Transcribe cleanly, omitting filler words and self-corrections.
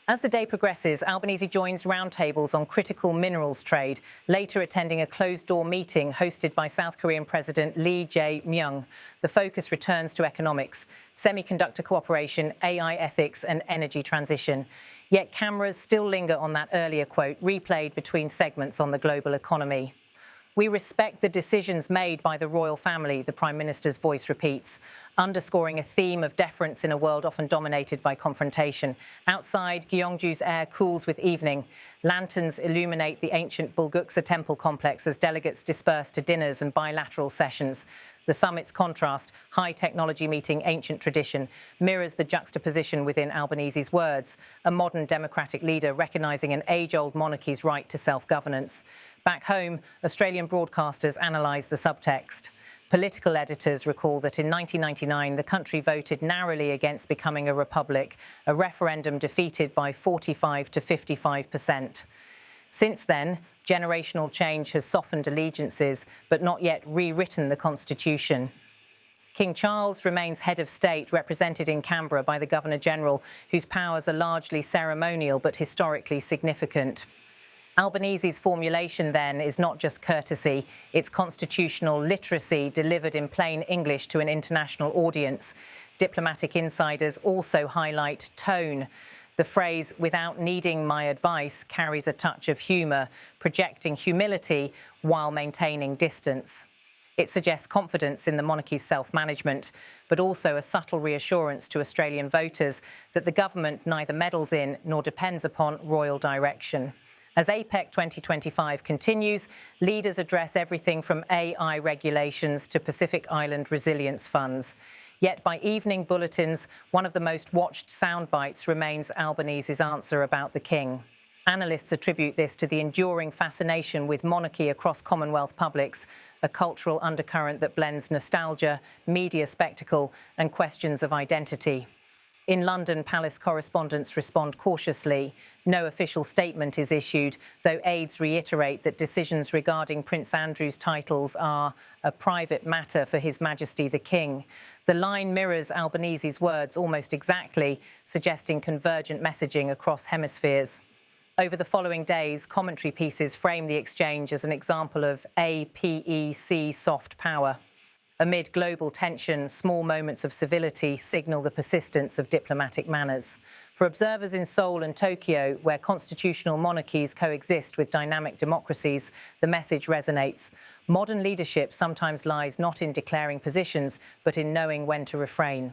As the day progresses, Albanese joins roundtables on critical minerals trade, later attending a closed-door meeting hosted by South Korean President Lee Jae-myung. The focus returns to economics, semiconductor cooperation, AI ethics and energy transition. Yet cameras still linger on that earlier quote, replayed between segments on the global economy. "We respect the decisions made by the royal family," the Prime Minister's voice repeats, underscoring a theme of deference in a world often dominated by confrontation. Outside, Gyeongju's air cools with evening. Lanterns illuminate the ancient Bulguksa temple complex as delegates disperse to dinners and bilateral sessions. The summit's contrast, high technology meeting ancient tradition, mirrors the juxtaposition within Albanese's words, a modern democratic leader recognising an age-old monarchy's right to self-governance. Back home, Australian broadcasters analyse the subtext. Political editors recall that in 1999, the country voted narrowly against becoming a republic, a referendum defeated by 45 to 55%. Since then, generational change has softened allegiances, but not yet rewritten the constitution. King Charles remains head of state, represented in Canberra by the Governor-General, whose powers are largely ceremonial but historically significant. Albanese's formulation, then, is not just courtesy, it's constitutional literacy delivered in plain English to an international audience. Diplomatic insiders also highlight tone. The phrase, "without needing my advice," carries a touch of humour, projecting humility while maintaining distance. It suggests confidence in the monarchy's self-management, but also a subtle reassurance to Australian voters that the government neither meddles in nor depends upon royal direction. As APEC 2025 continues, leaders address everything from AI regulations to Pacific Island resilience funds. Yet by evening bulletins, one of the most watched soundbites remains Albanese's answer about the king. Analysts attribute this to the enduring fascination with monarchy across Commonwealth publics, a cultural undercurrent that blends nostalgia, media spectacle, and questions of identity. In London, palace correspondents respond cautiously. No official statement is issued, though aides reiterate that decisions regarding Prince Andrew's titles are a private matter for His Majesty the King. The line mirrors Albanese's words almost exactly, suggesting convergent messaging across hemispheres. Over the following days, commentary pieces frame the exchange as an example of APEC soft power. Amid global tension, small moments of civility signal the persistence of diplomatic manners. For observers in Seoul and Tokyo, where constitutional monarchies coexist with dynamic democracies, the message resonates. Modern leadership sometimes lies not in declaring positions, but in knowing when to refrain.